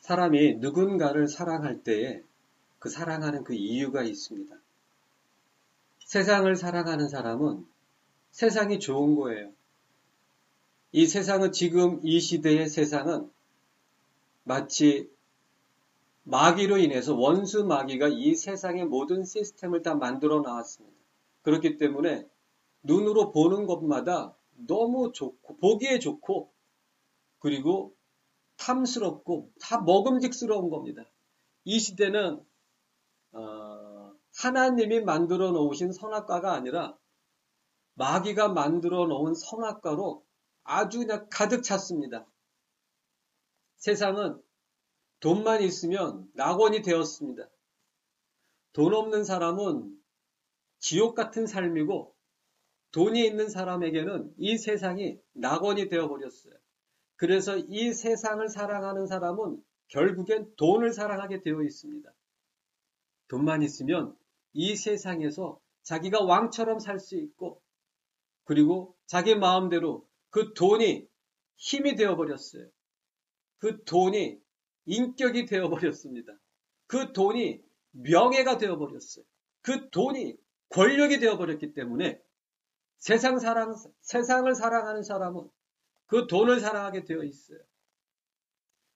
사람이 누군가를 사랑할 때에 그 사랑하는 그 이유가 있습니다. 세상을 사랑하는 사람은 세상이 좋은 거예요. 이 세상은 지금 이 시대의 세상은 마치 마귀로 인해서 원수 마귀가 이 세상의 모든 시스템을 다 만들어 나왔습니다. 그렇기 때문에 눈으로 보는 것마다 너무 좋고 보기에 좋고 그리고 탐스럽고 다 먹음직스러운 겁니다. 이 시대는 하나님이 만들어 놓으신 선악과가 아니라 마귀가 만들어 놓은 선악과로 아주 그냥 가득 찼습니다. 세상은 돈만 있으면 낙원이 되었습니다. 돈 없는 사람은 지옥 같은 삶이고 돈이 있는 사람에게는 이 세상이 낙원이 되어버렸어요. 그래서 이 세상을 사랑하는 사람은 결국엔 돈을 사랑하게 되어 있습니다. 돈만 있으면 이 세상에서 자기가 왕처럼 살 수 있고 그리고 자기 마음대로 그 돈이 힘이 되어버렸어요. 그 돈이 인격이 되어버렸습니다. 그 돈이 명예가 되어버렸어요. 그 돈이 권력이 되어버렸기 때문에 세상을 사랑하는 사람은 그 돈을 사랑하게 되어 있어요.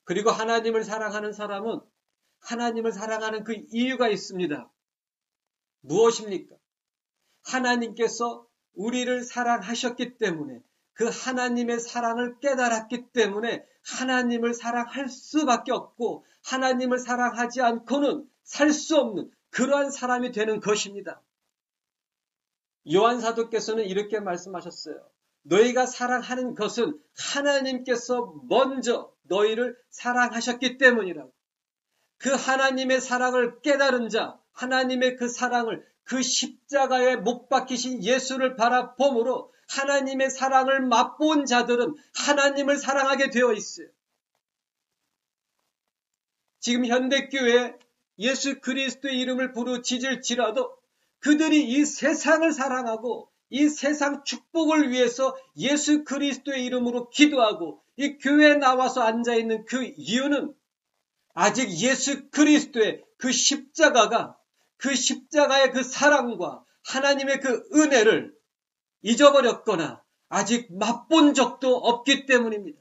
그리고 하나님을 사랑하는 사람은 하나님을 사랑하는 그 이유가 있습니다. 무엇입니까? 하나님께서 우리를 사랑하셨기 때문에 그 하나님의 사랑을 깨달았기 때문에 하나님을 사랑할 수밖에 없고 하나님을 사랑하지 않고는 살 수 없는 그러한 사람이 되는 것입니다. 요한 사도께서는 이렇게 말씀하셨어요. 너희가 사랑하는 것은 하나님께서 먼저 너희를 사랑하셨기 때문이라고. 그 하나님의 사랑을 깨달은 자, 하나님의 그 사랑을 그 십자가에 못 박히신 예수를 바라봄으로 하나님의 사랑을 맛본 자들은 하나님을 사랑하게 되어 있어요. 지금 현대교회에 예수 그리스도의 이름을 부르짖을지라도 그들이 이 세상을 사랑하고 이 세상 축복을 위해서 예수 그리스도의 이름으로 기도하고 이 교회에 나와서 앉아있는 그 이유는 아직 예수 그리스도의 그 십자가가 그 십자가의 그 사랑과 하나님의 그 은혜를 잊어버렸거나 아직 맛본 적도 없기 때문입니다.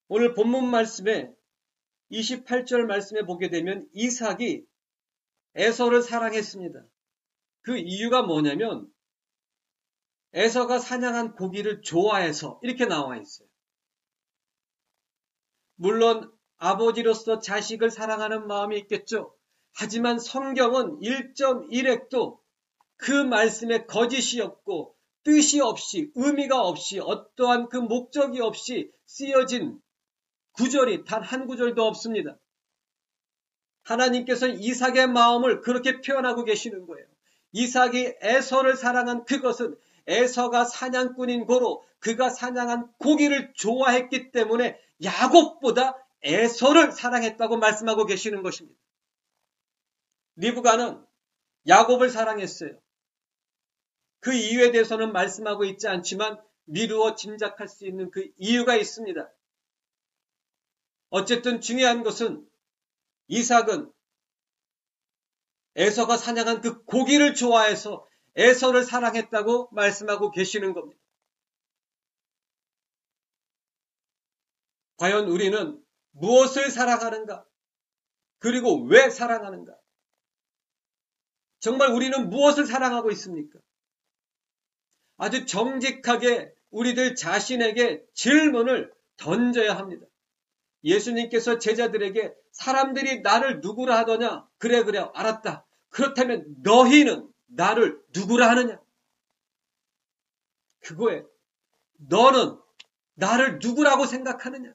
오늘 본문 말씀에 28절 말씀에 보게 되면 이삭이 에서를 사랑했습니다. 그 이유가 뭐냐면 에서가 사냥한 고기를 좋아해서 이렇게 나와 있어요. 물론 아버지로서 자식을 사랑하는 마음이 있겠죠. 하지만 성경은 1.1핵도 그 말씀에 거짓이 없고 뜻이 없이 의미가 없이 어떠한 그 목적이 없이 쓰여진 구절이 단 한 구절도 없습니다. 하나님께서 이삭의 마음을 그렇게 표현하고 계시는 거예요. 이삭이 에서를 사랑한 그것은 에서가 사냥꾼인 고로 그가 사냥한 고기를 좋아했기 때문에 야곱보다 에서를 사랑했다고 말씀하고 계시는 것입니다. 리브가는 야곱을 사랑했어요. 그 이유에 대해서는 말씀하고 있지 않지만 미루어 짐작할 수 있는 그 이유가 있습니다. 어쨌든 중요한 것은 이삭은 에서가 사냥한 그 고기를 좋아해서 에서를 사랑했다고 말씀하고 계시는 겁니다. 과연 우리는 무엇을 사랑하는가? 그리고 왜 사랑하는가? 정말 우리는 무엇을 사랑하고 있습니까? 아주 정직하게 우리들 자신에게 질문을 던져야 합니다. 예수님께서 제자들에게 사람들이 나를 누구라 하더냐? 그래 알았다. 그렇다면 너희는 나를 누구라 하느냐? 그거에 너는 나를 누구라고 생각하느냐?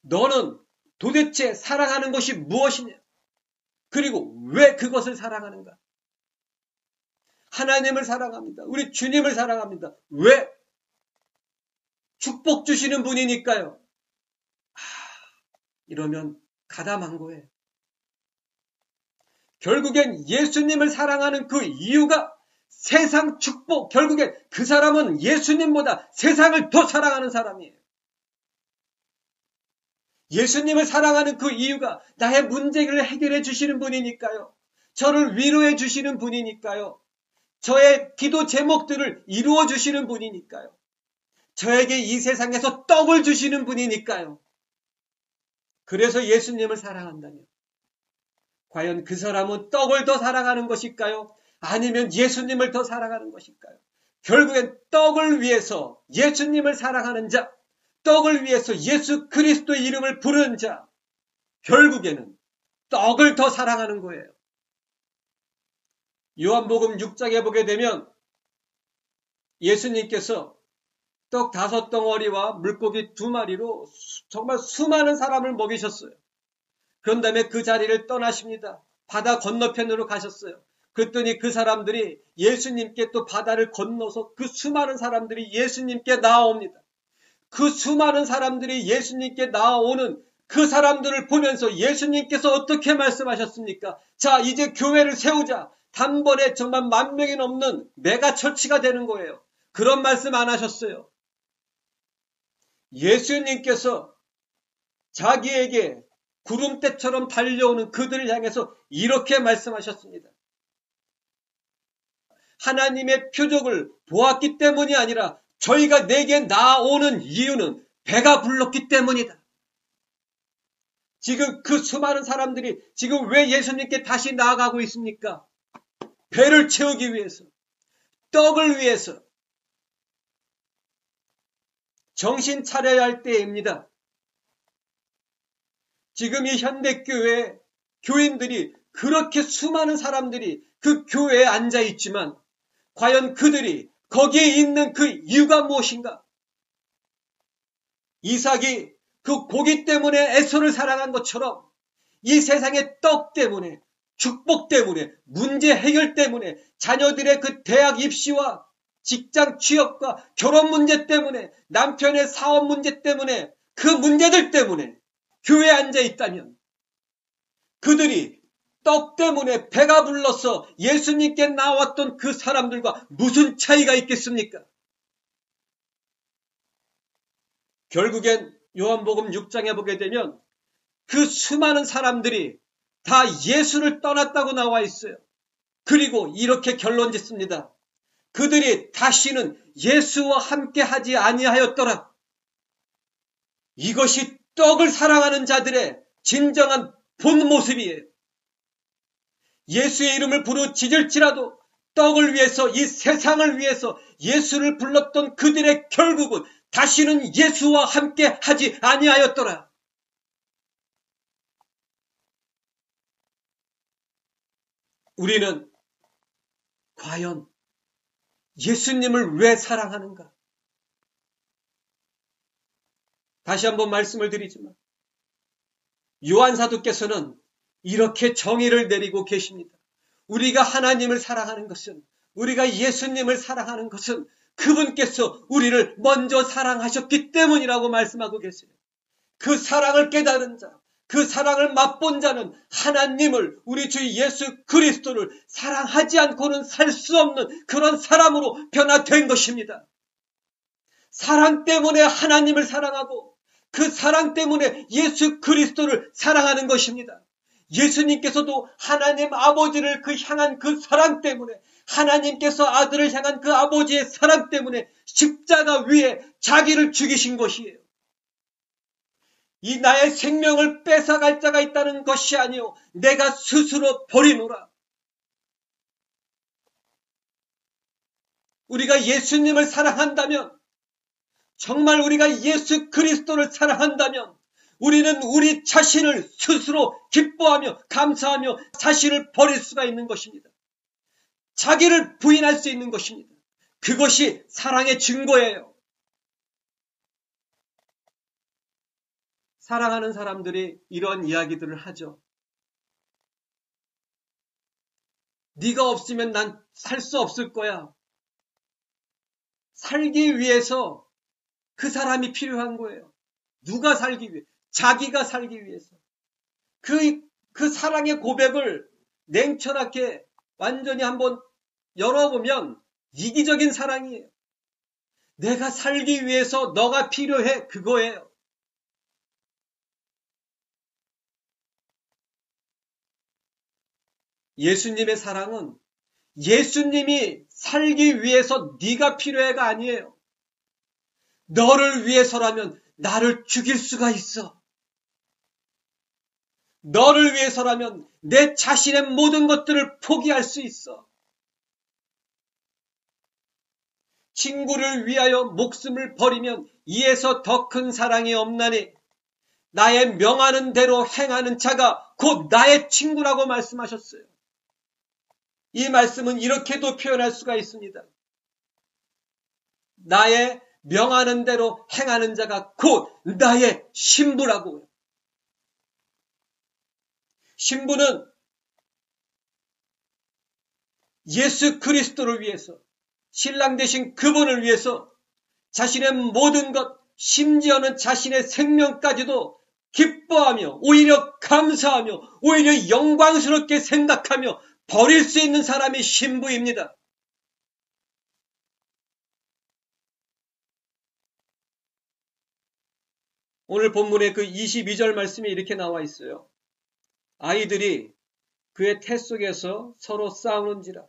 너는 도대체 사랑하는 것이 무엇이냐? 그리고 왜 그것을 사랑하는가? 하나님을 사랑합니다. 우리 주님을 사랑합니다. 왜? 축복 주시는 분이니까요. 이러면 가담한 거예요. 결국엔 예수님을 사랑하는 그 이유가 세상 축복, 결국엔 그 사람은 예수님보다 세상을 더 사랑하는 사람이에요. 예수님을 사랑하는 그 이유가 나의 문제를 해결해 주시는 분이니까요. 저를 위로해 주시는 분이니까요. 저의 기도 제목들을 이루어 주시는 분이니까요. 저에게 이 세상에서 떡을 주시는 분이니까요. 그래서 예수님을 사랑한다면 과연 그 사람은 떡을 더 사랑하는 것일까요? 아니면 예수님을 더 사랑하는 것일까요? 결국엔 떡을 위해서 예수님을 사랑하는 자, 떡을 위해서 예수 그리스도의 이름을 부르는 자, 결국에는 떡을 더 사랑하는 거예요. 요한복음 6장에 보게 되면 예수님께서 떡 5덩어리와 물고기 2마리로 정말 수많은 사람을 먹이셨어요. 그런 다음에 그 자리를 떠나십니다. 바다 건너편으로 가셨어요. 그랬더니 그 사람들이 예수님께 또 바다를 건너서 그 수많은 사람들이 예수님께 나아옵니다. 그 수많은 사람들이 예수님께 나아오는 그 사람들을 보면서 예수님께서 어떻게 말씀하셨습니까? 자, 이제 교회를 세우자. 단번에 정말 10,000명이 넘는 메가처치가 되는 거예요. 그런 말씀 안 하셨어요. 예수님께서 자기에게 구름대처럼 달려오는 그들을 향해서 이렇게 말씀하셨습니다. 하나님의 표적을 보았기 때문이 아니라 저희가 내게 나아오는 이유는 배가 불렀기 때문이다. 지금 그 수많은 사람들이 지금 왜 예수님께 다시 나아가고 있습니까? 배를 채우기 위해서, 떡을 위해서. 정신 차려야 할 때입니다. 지금 이 현대교회 교인들이 그렇게 수많은 사람들이 그 교회에 앉아 있지만 과연 그들이 거기에 있는 그 이유가 무엇인가? 이삭이 그 고기 때문에 에서를 사랑한 것처럼 이 세상의 떡 때문에, 축복 때문에, 문제 해결 때문에, 자녀들의 그 대학 입시와 직장 취업과 결혼 문제 때문에, 남편의 사업 문제 때문에, 그 문제들 때문에 교회에 앉아 있다면 그들이 떡 때문에 배가 불러서 예수님께 나왔던 그 사람들과 무슨 차이가 있겠습니까? 결국엔 요한복음 6장에 보게 되면 그 수많은 사람들이 다 예수를 떠났다고 나와 있어요. 그리고 이렇게 결론 짓습니다. 그들이 다시는 예수와 함께 하지 아니하였더라. 이것이 떡을 사랑하는 자들의 진정한 본 모습이에요. 예수의 이름을 부르짖을지라도 떡을 위해서, 이 세상을 위해서 예수를 불렀던 그들의 결국은 다시는 예수와 함께 하지 아니하였더라. 우리는 과연 예수님을 왜 사랑하는가? 다시 한번 말씀을 드리지만 요한 사도께서는 이렇게 정의를 내리고 계십니다. 우리가 하나님을 사랑하는 것은, 우리가 예수님을 사랑하는 것은 그분께서 우리를 먼저 사랑하셨기 때문이라고 말씀하고 계세요. 그 사랑을 깨달은 자, 그 사랑을 맛본 자는 하나님을, 우리 주 예수 그리스도를 사랑하지 않고는 살 수 없는 그런 사람으로 변화된 것입니다. 사랑 때문에 하나님을 사랑하고 그 사랑 때문에 예수 그리스도를 사랑하는 것입니다. 예수님께서도 하나님 아버지를 향한 그 사랑 때문에, 하나님께서 아들을 향한 그 아버지의 사랑 때문에 십자가 위에 자기를 죽이신 것이에요. 이 나의 생명을 뺏어갈 자가 있다는 것이 아니요 내가 스스로 버리노라. 우리가 예수님을 사랑한다면, 정말 우리가 예수 그리스도를 사랑한다면 우리는 우리 자신을 스스로 기뻐하며 감사하며 자신을 버릴 수가 있는 것입니다. 자기를 부인할 수 있는 것입니다. 그것이 사랑의 증거예요. 사랑하는 사람들이 이런 이야기들을 하죠. 네가 없으면 난 살 수 없을 거야. 살기 위해서 그 사람이 필요한 거예요. 누가 살기 위해? 자기가 살기 위해서. 그 사랑의 고백을 냉철하게 완전히 한번 열어보면 이기적인 사랑이에요. 내가 살기 위해서 너가 필요해. 그거예요. 예수님의 사랑은 예수님이 살기 위해서 네가 필요해가 아니에요. 너를 위해서라면 나를 죽일 수가 있어. 너를 위해서라면 내 자신의 모든 것들을 포기할 수 있어. 친구를 위하여 목숨을 버리면 이에서 더 큰 사랑이 없나니 나의 명하는 대로 행하는 자가 곧 나의 친구라고 말씀하셨어요. 이 말씀은 이렇게도 표현할 수가 있습니다. 나의 명하는 대로 행하는 자가 곧 나의 신부라고요. 신부는 예수 그리스도를 위해서, 신랑 되신 그분을 위해서 자신의 모든 것, 심지어는 자신의 생명까지도 기뻐하며 오히려 감사하며 오히려 영광스럽게 생각하며 버릴 수 있는 사람이 신부입니다. 오늘 본문의 그 22절 말씀이 이렇게 나와 있어요. 아이들이 그의 태 속에서 서로 싸우는지라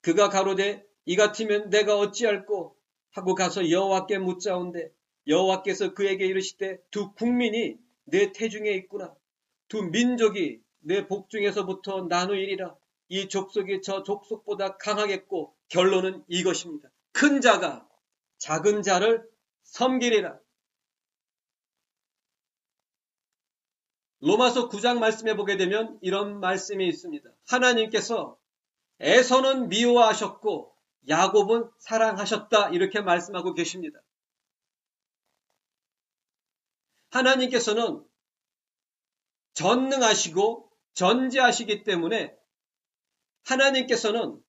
그가 가로되 이 같으면 내가 어찌할꼬 하고 가서 여호와께 묻자온대 여호와께서 그에게 이르시되 두 국민이 내 태중에 있구나. 두 민족이 내 복중에서부터 나누이리라. 이 족속이 저 족속보다 강하겠고 결론은 이것입니다. 큰 자가 작은 자를 섬기리라. 로마서 9장 말씀에 보게 되면 이런 말씀이 있습니다. 하나님께서 에서는 미워하셨고 야곱은 사랑하셨다 이렇게 말씀하고 계십니다. 하나님께서는 전능하시고 전지하시기 때문에 하나님께서는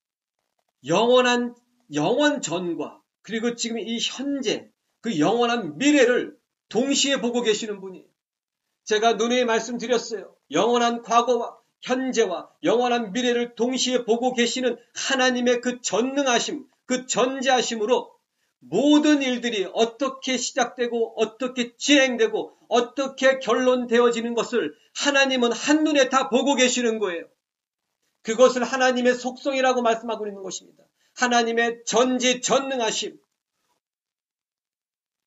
영원 전과 그리고 지금 이 현재 그 영원한 미래를 동시에 보고 계시는 분이에요. 제가 누누이 말씀드렸어요. 영원한 과거와 현재와 영원한 미래를 동시에 보고 계시는 하나님의 그 전능하심, 그 전지하심으로 모든 일들이 어떻게 시작되고 어떻게 진행되고 어떻게 결론되어지는 것을 하나님은 한눈에 다 보고 계시는 거예요. 그것을 하나님의 속성이라고 말씀하고 있는 것입니다. 하나님의 전지전능하심.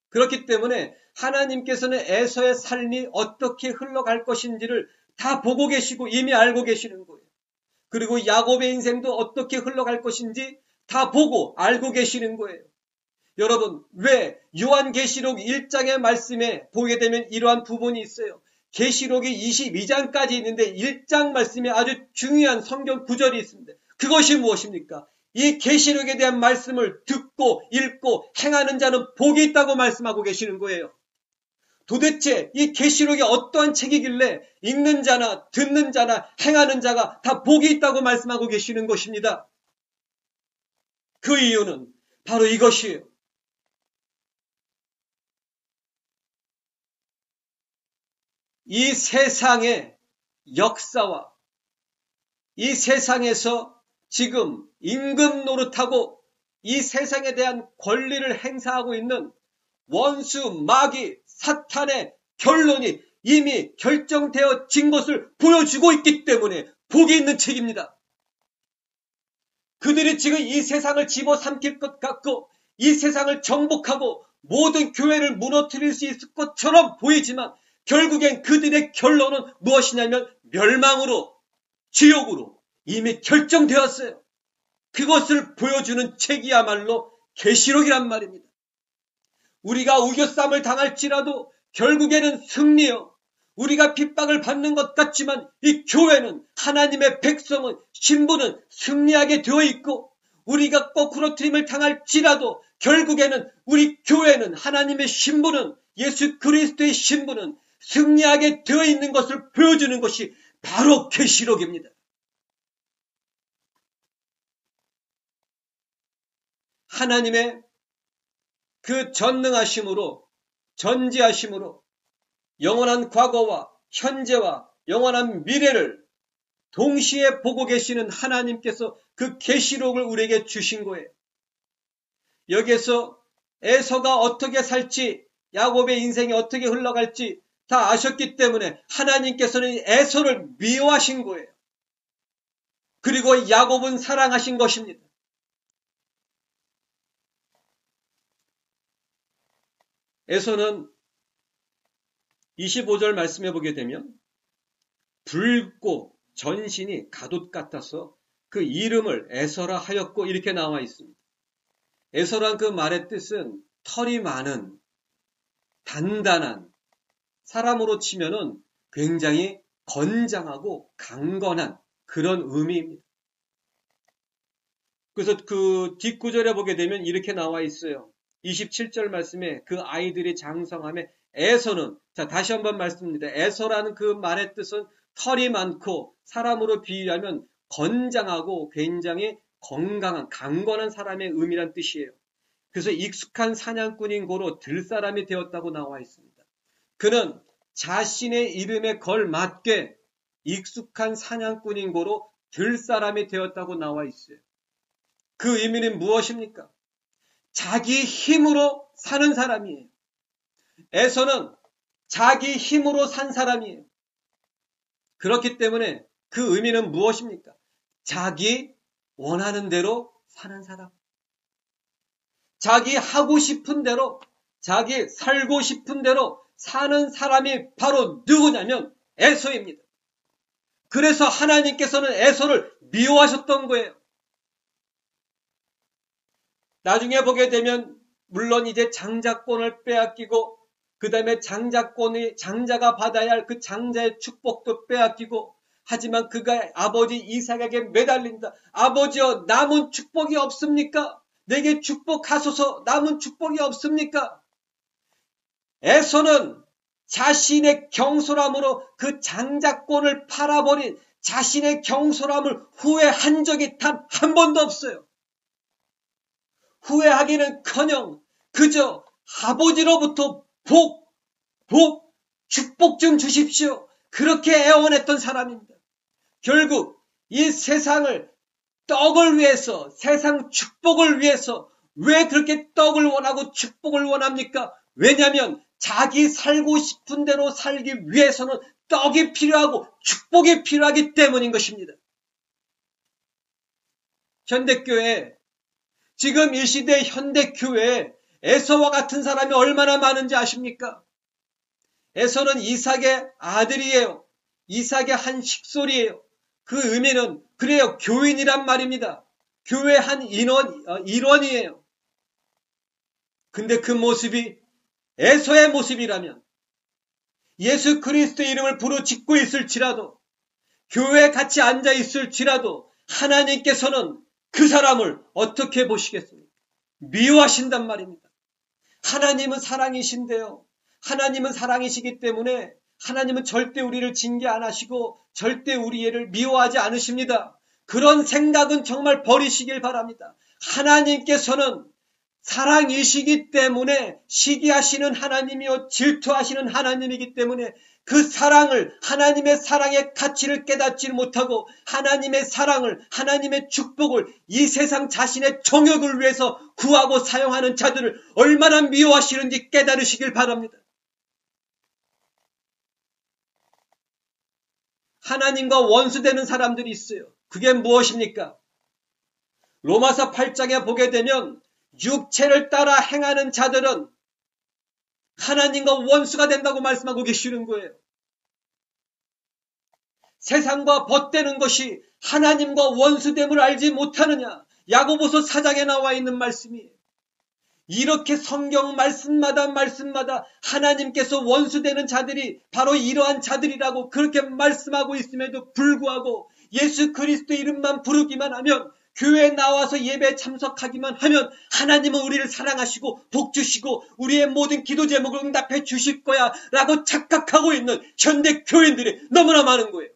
그렇기 때문에 하나님께서는 에서의 삶이 어떻게 흘러갈 것인지를 다 보고 계시고 이미 알고 계시는 거예요. 그리고 야곱의 인생도 어떻게 흘러갈 것인지 다 보고 알고 계시는 거예요. 여러분, 왜 요한계시록 1장의 말씀에 보게 되면 이러한 부분이 있어요. 계시록이 22장까지 있는데 1장 말씀에 아주 중요한 성경 구절이 있습니다. 그것이 무엇입니까? 이 계시록에 대한 말씀을 듣고 읽고 행하는 자는 복이 있다고 말씀하고 계시는 거예요. 도대체 이 계시록이 어떠한 책이길래 읽는 자나 듣는 자나 행하는 자가 다 복이 있다고 말씀하고 계시는 것입니다. 그 이유는 바로 이것이에요. 이 세상의 역사와 이 세상에서 지금 임금 노릇하고 이 세상에 대한 권리를 행사하고 있는 원수, 마귀, 사탄의 결론이 이미 결정되어진 것을 보여주고 있기 때문에 복이 있는 책입니다. 그들이 지금 이 세상을 집어삼킬 것 같고 이 세상을 정복하고 모든 교회를 무너뜨릴 수 있을 것처럼 보이지만 결국엔 그들의 결론은 무엇이냐면 멸망으로, 지옥으로 이미 결정되었어요. 그것을 보여주는 책이야말로 계시록이란 말입니다. 우리가 우겨쌈을 당할지라도 결국에는 승리요. 우리가 핍박을 받는 것 같지만 이 교회는 하나님의 백성은 신부는 승리하게 되어 있고 우리가 거꾸로 트림을 당할지라도 결국에는 우리 교회는 하나님의 신부는 예수 그리스도의 신부는 승리하게 되어 있는 것을 보여주는 것이 바로 계시록입니다. 하나님의 그 전능하심으로 전지하심으로 영원한 과거와 현재와 영원한 미래를 동시에 보고 계시는 하나님께서 그 계시록을 우리에게 주신 거예요. 여기에서 에서가 어떻게 살지 야곱의 인생이 어떻게 흘러갈지 다 아셨기 때문에 하나님께서는 에서를 미워하신 거예요. 그리고 야곱은 사랑하신 것입니다. 에서는 25절 말씀해 보게 되면 붉고 전신이 갓옷 같아서 그 이름을 에서라 하였고 이렇게 나와 있습니다. 에서란 그 말의 뜻은 털이 많은, 단단한, 사람으로 치면은 굉장히 건장하고 강건한 그런 의미입니다. 그래서 그 뒷구절에 보게 되면 이렇게 나와 있어요. 27절 말씀에 그 아이들이 장성함에 에서는, 자, 다시 한번 말씀드립니다. 에서라는 그 말의 뜻은 털이 많고 사람으로 비유하면 건장하고 굉장히 건강한, 강건한 사람의 의미란 뜻이에요. 그래서 익숙한 사냥꾼인 고로 들사람이 되었다고 나와 있습니다. 그는 자신의 이름에 걸맞게 익숙한 사냥꾼인 고로 들사람이 되었다고 나와 있어요. 그 의미는 무엇입니까? 자기 힘으로 사는 사람이에요. 에서는 자기 힘으로 산 사람이에요. 그렇기 때문에 그 의미는 무엇입니까? 자기 원하는 대로 사는 사람. 자기 하고 싶은 대로, 자기 살고 싶은 대로 사는 사람이 바로 누구냐면 에서입니다. 그래서 하나님께서는 에서를 미워하셨던 거예요. 나중에 보게 되면 물론 이제 장자권을 빼앗기고 그 다음에 장자가 받아야 할 그 장자의 축복도 빼앗기고 하지만 그가 아버지 이삭에게 매달린다. 아버지여 남은 축복이 없습니까? 내게 축복하소서. 남은 축복이 없습니까? 에서는 자신의 경솔함으로 그 장자권을 팔아버린 자신의 경솔함을 후회한 적이 단 한 번도 없어요. 후회하기는커녕 그저 아버지로부터 축복 좀 주십시오. 그렇게 애원했던 사람입니다. 결국 이 세상을 떡을 위해서, 세상 축복을 위해서 왜 그렇게 떡을 원하고 축복을 원합니까? 왜냐하면 자기 살고 싶은 대로 살기 위해서는 떡이 필요하고 축복이 필요하기 때문인 것입니다. 현대교회, 지금 이 시대 현대교회에 에서와 같은 사람이 얼마나 많은지 아십니까? 에서는 이삭의 아들이에요. 이삭의 한 식솔이에요. 그 의미는 그래요. 교인이란 말입니다. 교회 한 일원이에요. 근데 그 모습이 에서의 모습이라면 예수 그리스도의 이름을 부르짖고 있을지라도 교회에 같이 앉아 있을지라도 하나님께서는 그 사람을 어떻게 보시겠습니까? 미워하신단 말입니다. 하나님은 사랑이신데요. 하나님은 사랑이시기 때문에 하나님은 절대 우리를 징계 안 하시고 절대 우리를 미워하지 않으십니다. 그런 생각은 정말 버리시길 바랍니다. 하나님께서는 사랑이시기 때문에 시기하시는 하나님이요 질투하시는 하나님이기 때문에 그 사랑을, 하나님의 사랑의 가치를 깨닫지 못하고 하나님의 사랑을, 하나님의 축복을 이 세상 자신의 정욕을 위해서 구하고 사용하는 자들을 얼마나 미워하시는지 깨달으시길 바랍니다. 하나님과 원수되는 사람들이 있어요. 그게 무엇입니까? 로마서 8장에 보게 되면 육체를 따라 행하는 자들은 하나님과 원수가 된다고 말씀하고 계시는 거예요. 세상과 벗되는 것이 하나님과 원수됨을 알지 못하느냐? 야고보서 4장에 나와 있는 말씀이에요. 이렇게 성경 말씀마다 하나님께서 원수되는 자들이 바로 이러한 자들이라고 그렇게 말씀하고 있음에도 불구하고 예수 그리스도 이름만 부르기만 하면, 교회에 나와서 예배에 참석하기만 하면 하나님은 우리를 사랑하시고 복 주시고 우리의 모든 기도 제목을 응답해 주실 거야 라고 착각하고 있는 현대 교인들이 너무나 많은 거예요.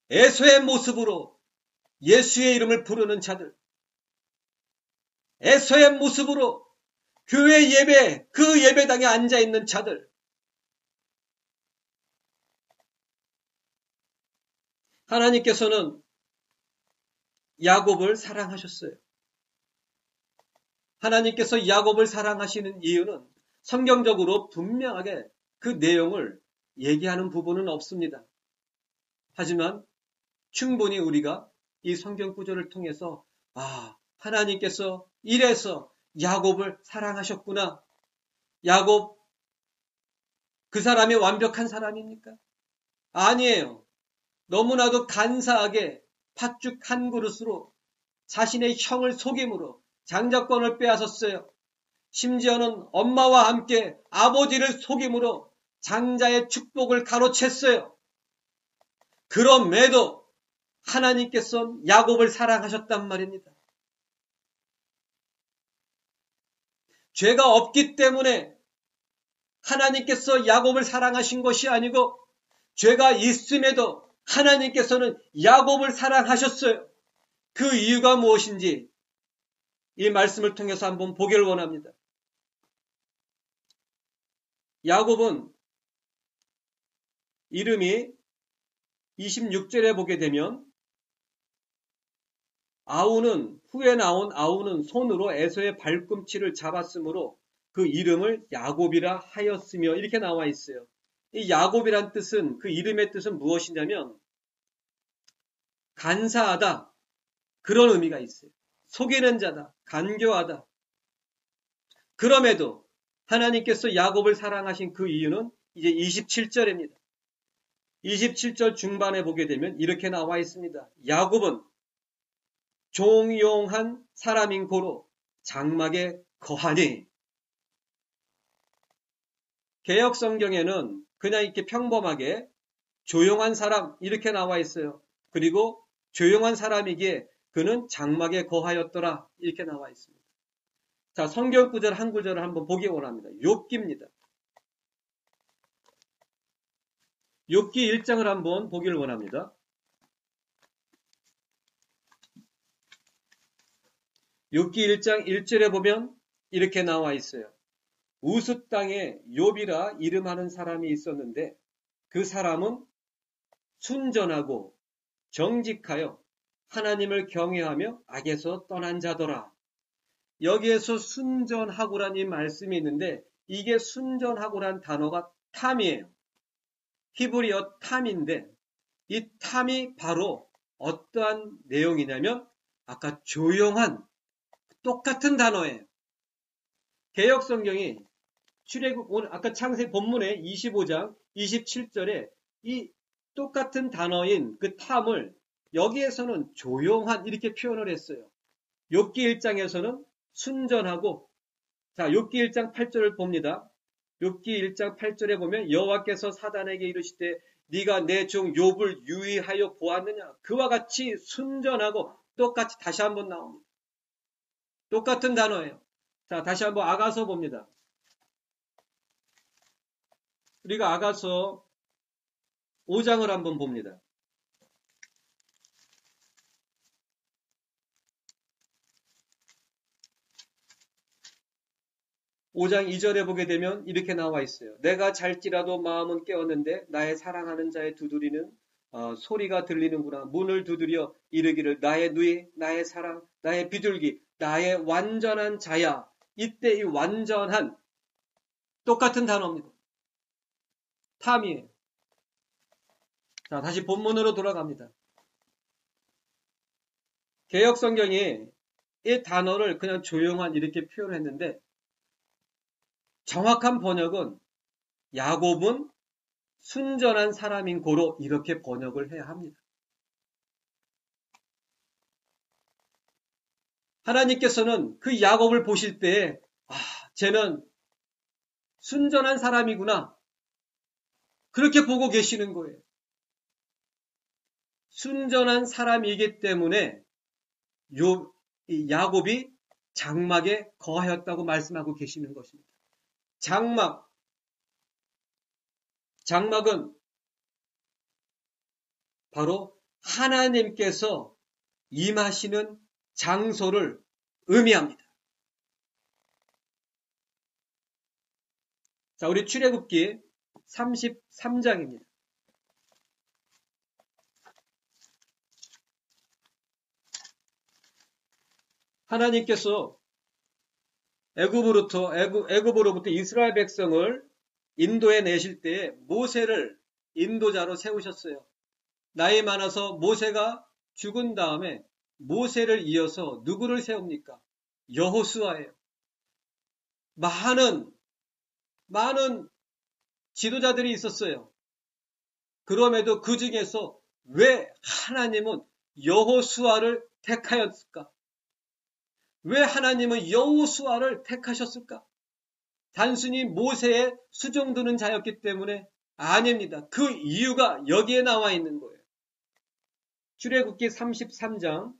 에서의 모습으로 예수의 이름을 부르는 자들, 에서의 모습으로 교회 예배, 그 예배당에 앉아있는 자들, 하나님께서는 야곱을 사랑하셨어요. 하나님께서 야곱을 사랑하시는 이유는 성경적으로 분명하게 그 내용을 얘기하는 부분은 없습니다. 하지만 충분히 우리가 이 성경 구절을 통해서 하나님께서 이래서 야곱을 사랑하셨구나. 야곱 그 사람이 완벽한 사람입니까? 아니에요. 너무나도 간사하게 팥죽 한 그릇으로 자신의 형을 속임으로 장자권을 빼앗았어요. 심지어는 엄마와 함께 아버지를 속임으로 장자의 축복을 가로챘어요. 그럼에도 하나님께서 야곱을 사랑하셨단 말입니다. 죄가 없기 때문에 하나님께서 야곱을 사랑하신 것이 아니고 죄가 있음에도 하나님께서는 야곱을 사랑하셨어요. 그 이유가 무엇인지 이 말씀을 통해서 한번 보기를 원합니다. 야곱은 이름이 26절에 보게 되면 후에 나온 아우는 손으로 에서의 발꿈치를 잡았으므로 그 이름을 야곱이라 하였으며 이렇게 나와 있어요. 이 야곱이란 뜻은 그 이름의 뜻은 무엇이냐면 간사하다 그런 의미가 있어요. 속이는 자다, 간교하다. 그럼에도 하나님께서 야곱을 사랑하신 그 이유는 이제 27절입니다. 27절 중반에 보게 되면 이렇게 나와 있습니다. 야곱은 종용한 사람인 고로 장막에 거하니. 개역 성경에는 그냥 이렇게 평범하게 조용한 사람 이렇게 나와 있어요. 그리고 조용한 사람이기에 그는 장막에 거하였더라 이렇게 나와 있습니다. 자, 성경 구절 한 구절을 한번 보기 원합니다. 욥기입니다. 욥기 1장을 한번 보기를 원합니다. 욥기 1장 1절에 보면 이렇게 나와 있어요. 우스 땅에 욥이라 이름하는 사람이 있었는데 그 사람은 순전하고 정직하여 하나님을 경외하며 악에서 떠난 자더라. 여기에서 순전하고란 이 말씀이 있는데 이게 순전하고란 단어가 탐이에요. 히브리어 탐인데 이 탐이 바로 어떠한 내용이냐면 아까 조용한 똑같은 단어예요. 개역성경이 출애굽 오늘 아까 창세기 본문의 25장 27절에 이 똑같은 단어인 그 탐을 여기에서는 조용한 이렇게 표현을 했어요. 욥기 1장에서는 순전하고 자 욥기 1장 8절을 봅니다. 욥기 1장 8절에 보면 여호와께서 사단에게 이르시되 네가 내 종 욥을 유의하여 보았느냐 그와 같이 순전하고 똑같이 다시 한번 나옵니다. 똑같은 단어예요. 자 다시 한번 아가서 봅니다. 우리가 아가서 5장을 한번 봅니다. 5장 2절에 보게 되면 이렇게 나와 있어요. 내가 잘지라도 마음은 깨었는데 나의 사랑하는 자의 두드리는 소리가 들리는구나. 문을 두드려 이르기를 나의 누이, 나의 사랑, 나의 비둘기, 나의 완전한 자야. 이때 이 완전한 똑같은 단어입니다. 탐이에요. 자, 다시 본문으로 돌아갑니다. 개역성경이 이 단어를 그냥 조용한 이렇게 표현했는데 정확한 번역은 야곱은 순전한 사람인 고로 이렇게 번역을 해야 합니다. 하나님께서는 그 야곱을 보실 때에 쟤는 순전한 사람이구나. 그렇게 보고 계시는 거예요. 순전한 사람이기 때문에 야곱이 장막에 거하였다고 말씀하고 계시는 것입니다. 장막은 바로 하나님께서 임하시는 장소를 의미합니다. 자, 우리 출애굽기 33장입니다. 하나님께서 애굽으로부터 이스라엘 백성을 인도에 내실 때에 모세를 인도자로 세우셨어요. 나이 많아서 모세가 죽은 다음에 모세를 이어서 누구를 세웁니까? 여호수아예요. 많은 지도자들이 있었어요. 그럼에도 그 중에서 왜 하나님은 여호수아를 택하였을까? 왜 하나님은 여호수아를 택하셨을까? 단순히 모세의 수종드는 자였기 때문에 아닙니다. 그 이유가 여기에 나와 있는 거예요. 출애굽기 33장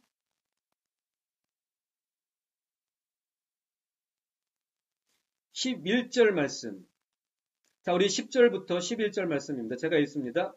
11절 말씀. 자, 우리 10절부터 11절 말씀입니다. 제가 읽습니다.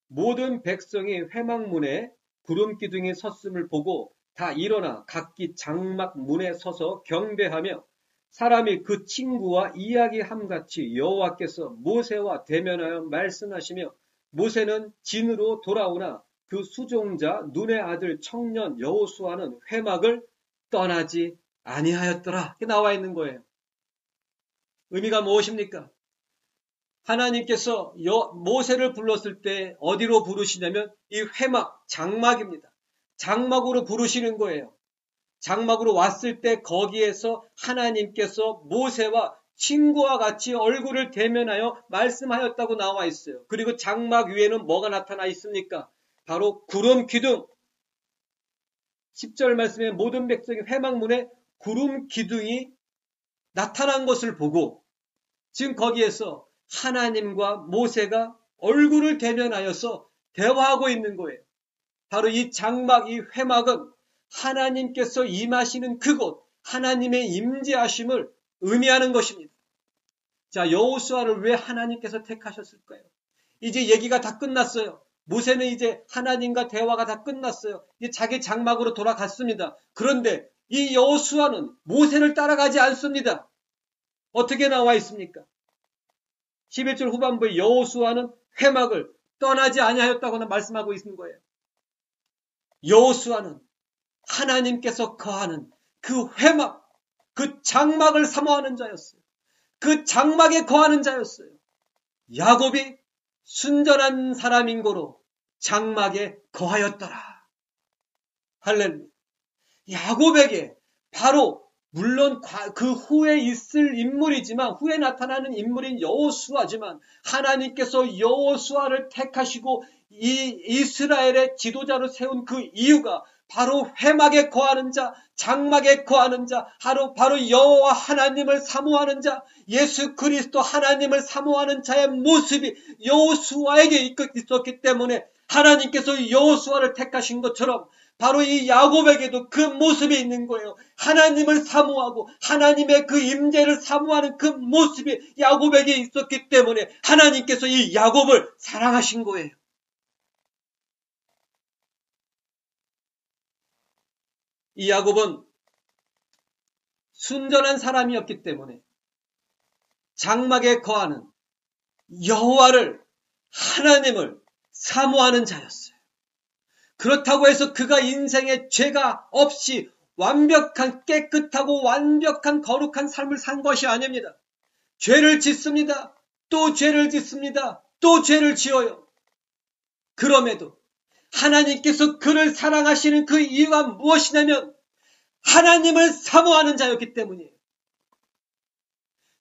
모든 백성이 회막문에 구름 기둥이 섰음을 보고 다 일어나 각기 장막 문에 서서 경배하며 사람이 그 친구와 이야기함같이 여호와께서 모세와 대면하여 말씀하시며 모세는 진으로 돌아오나 그 수종자 눈의 아들 청년 여호수아는 회막을 떠나지 아니하였더라. 이렇게 나와 있는 거예요. 의미가 무엇입니까? 하나님께서 모세를 불렀을 때 어디로 부르시냐면 이 회막, 장막입니다. 장막으로 부르시는 거예요. 장막으로 왔을 때 거기에서 하나님께서 모세와 친구와 같이 얼굴을 대면하여 말씀하였다고 나와 있어요. 그리고 장막 위에는 뭐가 나타나 있습니까? 바로 구름 기둥. 10절 말씀에 모든 백성이 회막문에 구름 기둥이 나타난 것을 보고 지금 거기에서 하나님과 모세가 얼굴을 대면하여서 대화하고 있는 거예요. 바로 이 장막, 이 회막은 하나님께서 임하시는 그곳, 하나님의 임재하심을 의미하는 것입니다. 자, 여호수아를 왜 하나님께서 택하셨을까요? 이제 얘기가 다 끝났어요. 모세는 이제 하나님과 대화가 다 끝났어요. 이제 자기 장막으로 돌아갔습니다. 그런데 이 여호수아는 모세를 따라가지 않습니다. 어떻게 나와 있습니까? 11절 후반부에 여호수아는 회막을 떠나지 아니하였다고 말씀하고 있는 거예요. 여호수아는 하나님께서 거하는 그 회막, 그 장막을 사모하는 자였어요. 그 장막에 거하는 자였어요. 야곱이 순전한 사람인 고로 장막에 거하였더라. 할렐루야. 야곱에게 바로 물론 그 후에 있을 인물이지만 후에 나타나는 인물인 여호수아지만 하나님께서 여호수아를 택하시고 이 이스라엘의 지도자로 세운 그 이유가 바로 회막에 거하는 자, 장막에 거하는 자, 바로 여호와 하나님을 사모하는 자, 예수 그리스도 하나님을 사모하는 자의 모습이 여호수아에게 있었기 때문에 하나님께서 여호수아를 택하신 것처럼 바로 이 야곱에게도 그 모습이 있는 거예요. 하나님을 사모하고 하나님의 그 임재를 사모하는 그 모습이 야곱에게 있었기 때문에 하나님께서 이 야곱을 사랑하신 거예요. 이 야곱은 순전한 사람이었기 때문에 장막에 거하는 여호와를 하나님을 사모하는 자였어요. 그렇다고 해서 그가 인생에 죄가 없이 완벽한 깨끗하고 완벽한 거룩한 삶을 산 것이 아닙니다. 죄를 짓습니다. 또 죄를 짓습니다. 또 죄를 지어요. 그럼에도 하나님께서 그를 사랑하시는 그 이유가 무엇이냐면 하나님을 사모하는 자였기 때문이에요.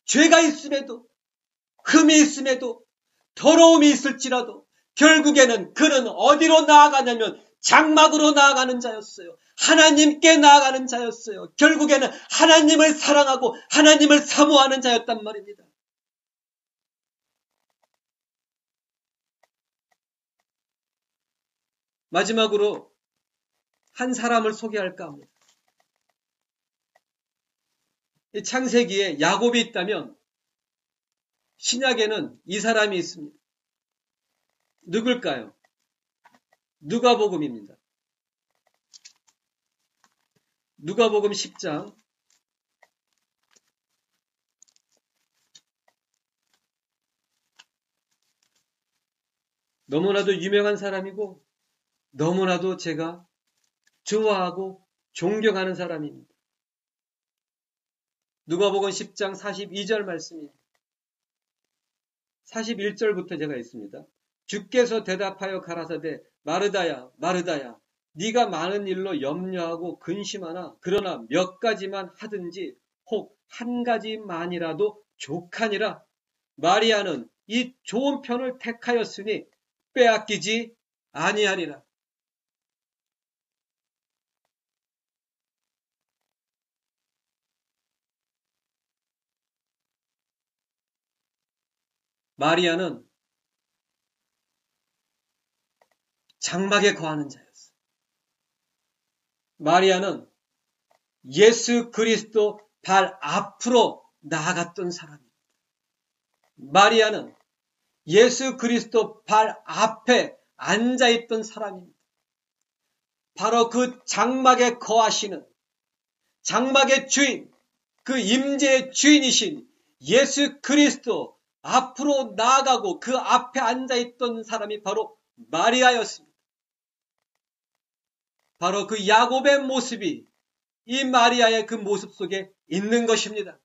죄가 있음에도 흠이 있음에도 더러움이 있을지라도 결국에는 그는 어디로 나아가냐면 장막으로 나아가는 자였어요. 하나님께 나아가는 자였어요. 결국에는 하나님을 사랑하고 하나님을 사모하는 자였단 말입니다. 마지막으로 한 사람을 소개할까 합니다. 이 창세기에 야곱이 있다면 신약에는 이 사람이 있습니다. 누굴까요? 누가복음입니다. 누가복음 10장 '너무나도 유명한 사람이고 너무나도 제가 좋아하고 존경하는 사람입니다. 누가복음 10장 42절 말씀입니다. 41절부터 제가 있습니다. 주께서 대답하여 가라사대 마르다야 마르다야 네가 많은 일로 염려하고 근심하나 그러나 몇 가지만 하든지 혹 한 가지만이라도 족하니라. 마리아는 이 좋은 편을 택하였으니 빼앗기지 아니하리라. 마리아는 장막에 거하는 자였어. 마리아는 예수 그리스도 발 앞으로 나아갔던 사람입니다. 마리아는 예수 그리스도 발 앞에 앉아있던 사람입니다. 바로 그 장막에 거하시는 장막의 주인, 그 임재의 주인이신 예수 그리스도 앞으로 나아가고 그 앞에 앉아있던 사람이 바로 마리아였습니다. 바로 그 야곱의 모습이 이 마리아의 그 모습 속에 있는 것입니다.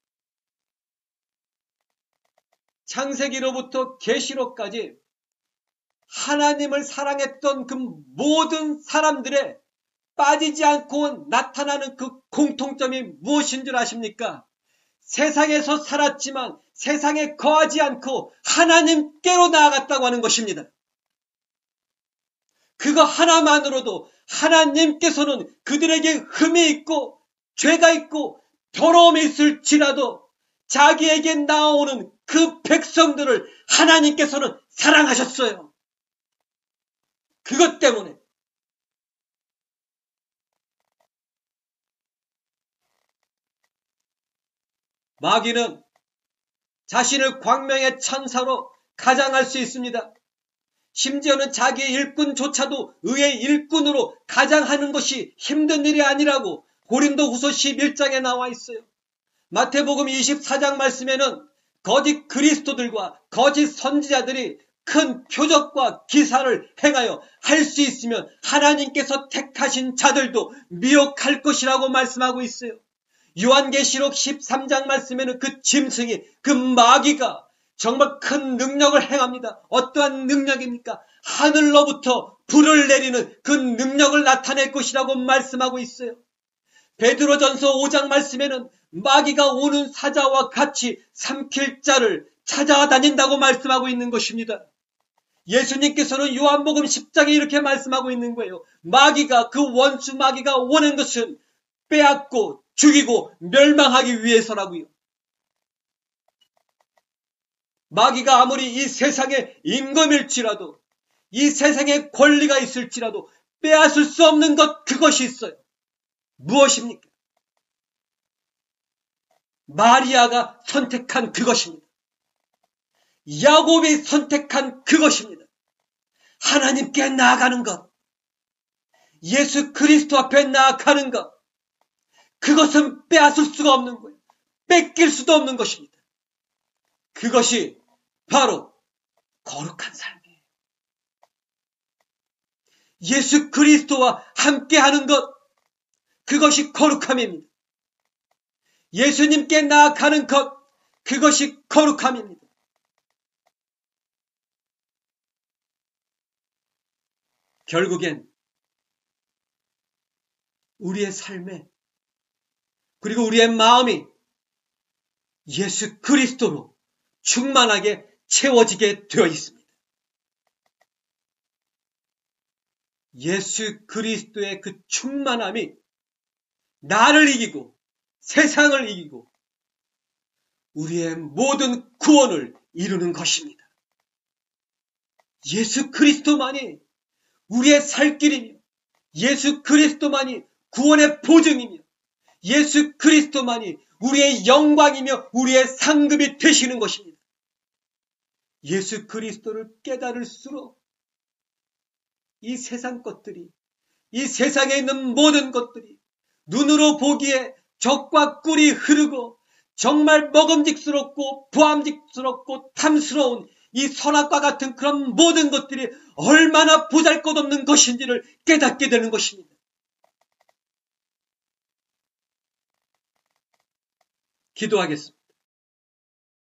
창세기로부터 계시록까지 하나님을 사랑했던 그 모든 사람들의 빠지지 않고 나타나는 그 공통점이 무엇인 줄 아십니까? 세상에서 살았지만 세상에 거하지 않고 하나님께로 나아갔다고 하는 것입니다. 그거 하나만으로도 하나님께서는 그들에게 흠이 있고 죄가 있고 더러움이 있을지라도 자기에게 나오는 그 백성들을 하나님께서는 사랑하셨어요. 그것 때문에 마귀는 자신을 광명의 천사로 가장할 수 있습니다. 심지어는 자기의 일꾼조차도 의의 일꾼으로 가장하는 것이 힘든 일이 아니라고 고린도후서 11장에 나와 있어요. 마태복음 24장 말씀에는 거짓 그리스도들과 거짓 선지자들이 큰 표적과 기사를 행하여 할 수 있으면 하나님께서 택하신 자들도 미혹할 것이라고 말씀하고 있어요. 요한계시록 13장 말씀에는 그 짐승이, 그 마귀가 정말 큰 능력을 행합니다. 어떠한 능력입니까? 하늘로부터 불을 내리는 그 능력을 나타낼 것이라고 말씀하고 있어요. 베드로전서 5장 말씀에는 마귀가 오는 사자와 같이 삼킬 자를 찾아다닌다고 말씀하고 있는 것입니다. 예수님께서는 요한복음 10장에 이렇게 말씀하고 있는 거예요. 마귀가, 그 원수 마귀가 원하는 것은 빼앗고 죽이고 멸망하기 위해서라고요. 마귀가 아무리 이 세상에 임금일지라도, 이 세상에 권리가 있을지라도 빼앗을 수 없는 것, 그것이 있어요. 무엇입니까? 마리아가 선택한 그것입니다. 야곱이 선택한 그것입니다. 하나님께 나아가는 것, 예수 그리스도 앞에 나아가는 것, 그것은 빼앗을 수가 없는 거예요. 뺏길 수도 없는 것입니다. 그것이 바로 거룩한 삶이에요. 예수 그리스도와 함께하는 것, 그것이 거룩함입니다. 예수님께 나아가는 것, 그것이 거룩함입니다. 결국엔 우리의 삶에, 그리고 우리의 마음이 예수 그리스도로 충만하게 채워지게 되어 있습니다. 예수 그리스도의 그 충만함이 나를 이기고 세상을 이기고 우리의 모든 구원을 이루는 것입니다. 예수 그리스도만이 우리의 살 길이며, 예수 그리스도만이 구원의 보증이며, 예수 그리스도만이 우리의 영광이며 우리의 상급이 되시는 것입니다. 예수 그리스도를 깨달을수록 이 세상 것들이, 이 세상에 있는 모든 것들이 눈으로 보기에 적과 꿀이 흐르고 정말 먹음직스럽고 보암직스럽고 탐스러운 이 선악과 같은 그런 모든 것들이 얼마나 보잘것없는 것인지를 깨닫게 되는 것입니다. 기도하겠습니다.